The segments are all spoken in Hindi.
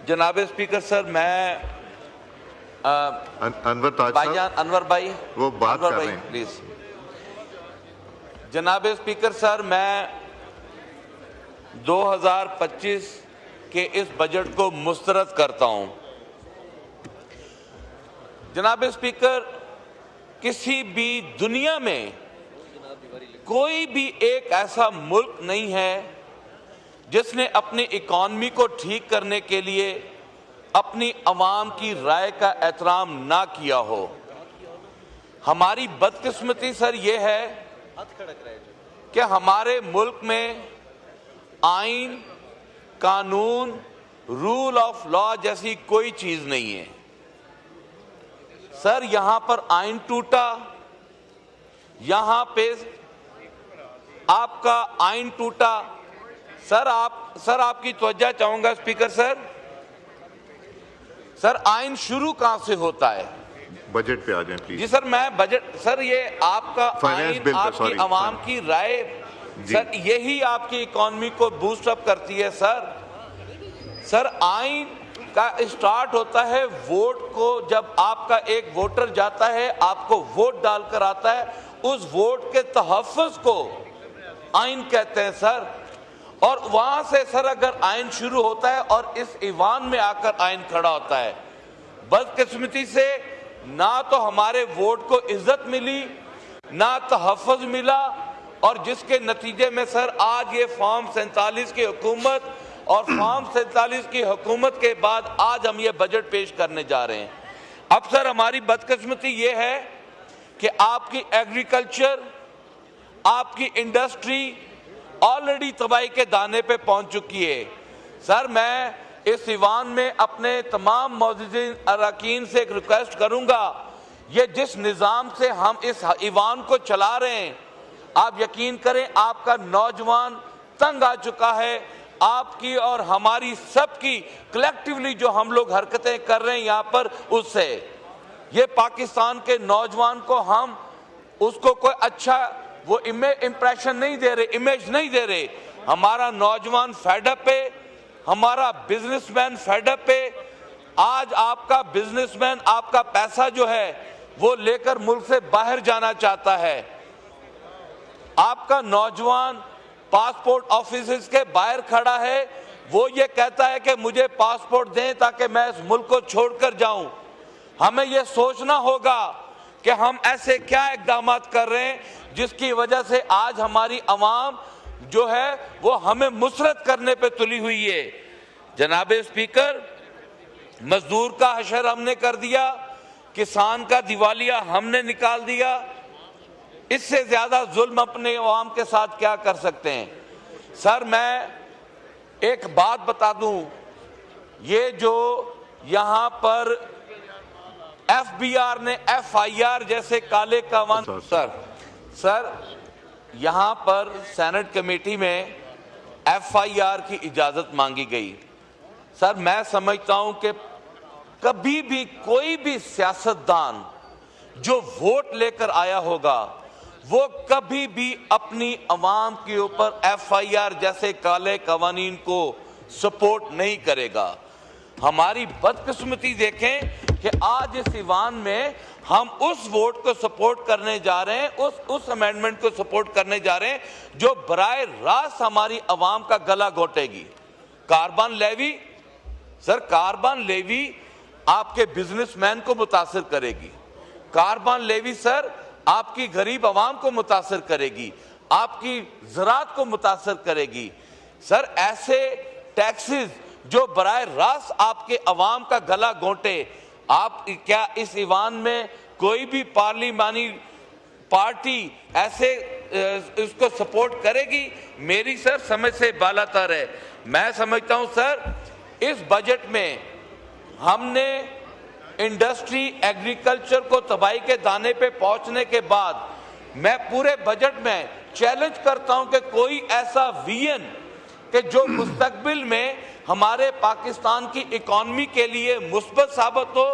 जनाब स्पीकर सर, मैं अनवर ताज भाईजान अनवर भाई, वो बात अनवर कर भाई रहे हैं। प्लीज। जनाब स्पीकर सर, मैं 2025 के इस बजट को मुस्तरद करता हूं। जनाब स्पीकर, किसी भी दुनिया में कोई भी एक ऐसा मुल्क नहीं है जिसने अपनी इकॉनमी को ठीक करने के लिए अपनी अवाम की राय का एहतराम ना किया हो। हमारी बदकिस्मती सर ये है कि हमारे मुल्क में आइन, कानून, रूल ऑफ लॉ जैसी कोई चीज नहीं है। सर, यहां पर आइन टूटा, यहां पे आपका आइन टूटा। सर आपकी तवज्जो चाहूंगा स्पीकर सर। सर, आइन शुरू कहां से होता है? बजट पे आ जाएं प्लीज। जी सर, मैं बजट सर, ये आपका आइन, आपकी आवाम की राय सर, यही आपकी इकॉनमी को बूस्ट अप करती है सर। आइन का स्टार्ट होता है वोट को। जब आपका एक वोटर जाता है, आपको वोट डालकर आता है, उस वोट के तहफ़्फ़ुज़ को आइन कहते हैं सर। और वहां से सर अगर आइन शुरू होता है और इस ईवान में आकर आइन खड़ा होता है। बदकिस्मती से ना तो हमारे वोट को इज्जत मिली, ना तहफ़्फ़ुज़ मिला, और जिसके नतीजे में सर आज ये फॉर्म 47 की हुकूमत और फॉर्म 47 की हुकूमत के बाद आज हम ये बजट पेश करने जा रहे हैं। अब सर हमारी बदकिस्मती ये है कि आपकी एग्रीकल्चर, आपकी इंडस्ट्री ऑलरेडी तबाही के दाने पे पहुंच चुकी है। सर, मैं इस ईवान में अपने तमाम मौजूदीन अरकान से एक रिक्वेस्ट करूंगा, ये जिस निज़ाम से हम इस ईवान को चला रहे हैं, आप यकीन करें आपका नौजवान तंग आ चुका है। आपकी और हमारी सबकी कलेक्टिवली जो हम लोग हरकतें कर रहे हैं यहाँ पर, उससे ये पाकिस्तान के नौजवान को हम उसको कोई अच्छा वो इम्प्रेशन नहीं दे रहे, इमेज नहीं दे रहे। हमारा नौजवान फेडअप है, हमारा बिजनेसमैन फेडअप है। आज आपका बिजनेसमैन आपका पैसा जो है वो लेकर मुल्क से बाहर जाना चाहता है। आपका नौजवान पासपोर्ट ऑफिस के बाहर खड़ा है, वो ये कहता है कि मुझे पासपोर्ट दें ताकि मैं इस मुल्क को छोड़कर जाऊं। हमें ये सोचना होगा कि हम ऐसे क्या इक़दाम कर रहे हैं जिसकी वजह से आज हमारी अवाम जो है वो हमें मुसरत करने पे तुली हुई है। जनाब स्पीकर, मजदूर का हशर हमने कर दिया, किसान का दिवालिया हमने निकाल दिया। इससे ज्यादा जुल्म अपने अवाम के साथ क्या कर सकते हैं? सर, मैं एक बात बता दूं, ये जो यहां पर FBR ने FIR जैसे काले कानून सर यहां पर सेनेट कमेटी में FIR की इजाजत मांगी गई। सर, मैं समझता हूं कि कभी भी कोई भी सियासतदान जो वोट लेकर आया होगा वो कभी भी अपनी अवाम के ऊपर FIR जैसे काले कानून को सपोर्ट नहीं करेगा। हमारी बदकिस्मती देखें कि आज इस ईवान में हम उस वोट को सपोर्ट करने जा रहे हैं, उस अमेंडमेंट को सपोर्ट करने जा रहे हैं जो बराए रास्त हमारी अवाम का गला घोटेगी। Carbon levy, sir carbon levy आपके बिजनेसमैन को मुतासिर करेगी। कार्बन लेवी सर आपकी गरीब अवाम को मुतासिर करेगी, आपकी ज़राअत को मुतासिर करेगी। सर, ऐसे टैक्सेस जो बराए रास्त आपके अवाम का गला घोंटे, आप क्या इस ईवान में कोई भी पार्लिमानी पार्टी ऐसे इसको सपोर्ट करेगी? मेरी सर समझ से बालातर है। मैं समझता हूं सर, इस बजट में हमने इंडस्ट्री, एग्रीकल्चर को तबाही के दाने पे पहुंचने के बाद मैं पूरे बजट में चैलेंज करता हूं कि कोई ऐसा विजन कि जो मुस्तकबिल में हमारे पाकिस्तान की इकॉनमी के लिए मुस्बत साबित हो,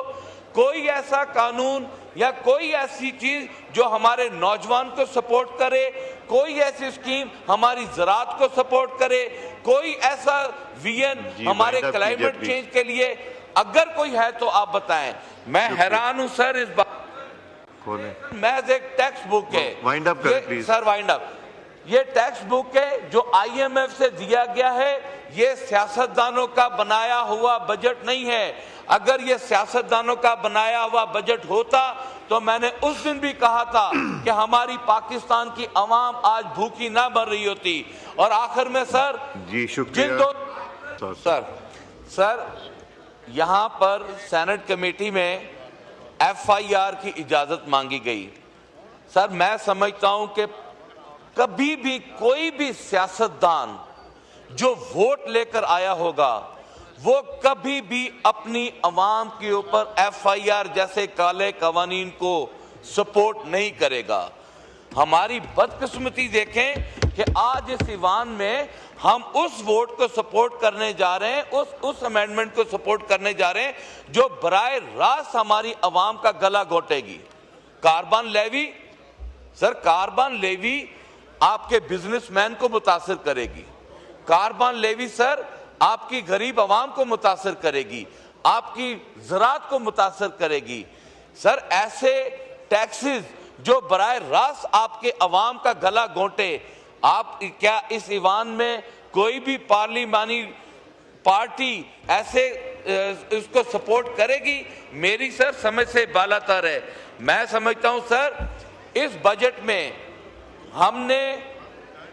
कोई ऐसा कानून या कोई ऐसी चीज जो हमारे नौजवान को सपोर्ट करे, कोई ऐसी स्कीम हमारी ज़राअत को सपोर्ट करे, कोई ऐसा विजन हमारे क्लाइमेट चेंज के लिए अगर कोई है तो आप बताएं। मैं हैरान हूं सर इस बात। महज एक टेक्स्ट बुक है। वाइंड अप करें प्लीज सर, वाइंड अप। ये टेक्स्ट बुक है जो IMF से दिया गया है। ये सियासतदानों का बनाया हुआ बजट नहीं है। अगर ये सियासतदानों का बनाया हुआ बजट होता तो मैंने उस दिन भी कहा था कि हमारी पाकिस्तान की अवाम आज भूखी ना मर रही होती। और आखिर में सर जी शुक्रिया सर यहाँ पर सेनेट कमेटी में FIR की इजाजत मांगी गई। सर, मैं समझता हूं कि कभी भी कोई भी सियासतदान जो वोट लेकर आया होगा वो कभी भी अपनी अवाम के ऊपर FIR जैसे काले कवानीन को सपोर्ट नहीं करेगा। हमारी बदकिस्मती देखें कि आज इस ईवान में हम उस वोट को सपोर्ट करने जा रहे हैं, उस अमेंडमेंट को सपोर्ट करने जा रहे हैं जो बराए रास्त हमारी अवाम का गला घोटेगी। Carbon levy, sir carbon levy आपके बिजनेसमैन को मुतासिर करेगी। कार्बन लेवी सर आपकी गरीब अवाम को मुतासिर करेगी, आपकी ज़राअत को मुतासिर करेगी। सर, ऐसे टैक्सेस जो बराए रास्त आपके अवाम का गला घोंटे, आप क्या इस ईवान में कोई भी पार्लिमानी पार्टी ऐसे इसको सपोर्ट करेगी? मेरी सर समझ से बालातर है। मैं समझता हूं सर इस बजट में हमने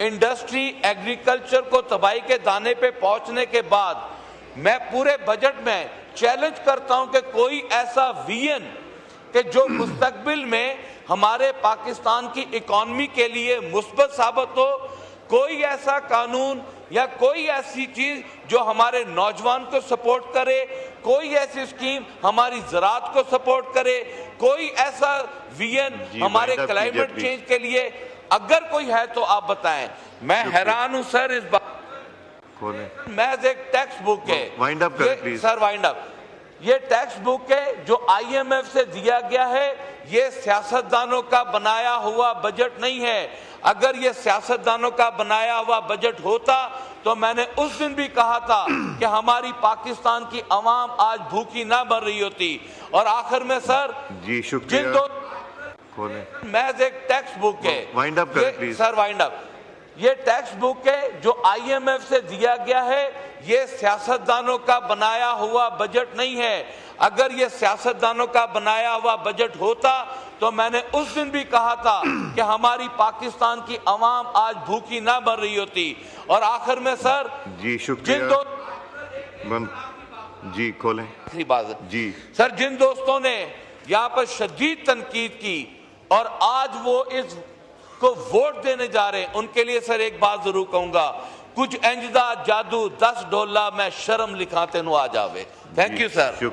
इंडस्ट्री एग्रीकल्चर को तबाही के दाने पे पहुंचने के बाद मैं पूरे बजट में चैलेंज करता हूं कि कोई ऐसा विजन कि जो मुस्तकबिल में हमारे पाकिस्तान की इकॉनमी के लिए मुस्बत साबित हो, कोई ऐसा कानून या कोई ऐसी चीज जो हमारे नौजवान को सपोर्ट करे, कोई ऐसी स्कीम हमारी ज़राअत को सपोर्ट करे, कोई ऐसा विजन हमारे क्लाइमेट चेंज के लिए अगर कोई है तो आप बताएं। मैं हैरान हूं सर इस बात। महज एक टेक्स्ट बुक है। वाइंड अप करें प्लीज सर, वाइंड अप। ये टेक्स्ट बुक है जो IMF से दिया गया है। ये सियासतदानों का बनाया हुआ बजट नहीं है। अगर ये सियासतदानों का बनाया हुआ बजट होता तो मैंने उस दिन भी कहा था कि हमारी पाकिस्तान की अवाम आज भूखी ना मर रही होती। और आखिर में सर जी शुक्रिया महज एक टेक्स्ट बुक है। वाइंड अप करें प्लीज सर, वाइंड अप। ये टेक्स्ट बुक है जो IMF से दिया गया है। ये सियासतदानों का बनाया हुआ बजट नहीं है। अगर ये सियासतदानों का बनाया हुआ बजट होता तो मैंने उस दिन भी कहा था कि हमारी पाकिस्तान की अवाम आज भूखी ना मर रही होती। और आखिर में सर जी शुक्रिया जी खोलें जी सर, जिन दोस्तों ने यहाँ पर शदीद तनकीद की और आज वो इस को वोट देने जा रहे हैं, उनके लिए सर एक बात जरूर कहूंगा, कुछ इंजदा जादू 10 डोला मैं शर्म लिखाते नु आ जावे। Thank you sir.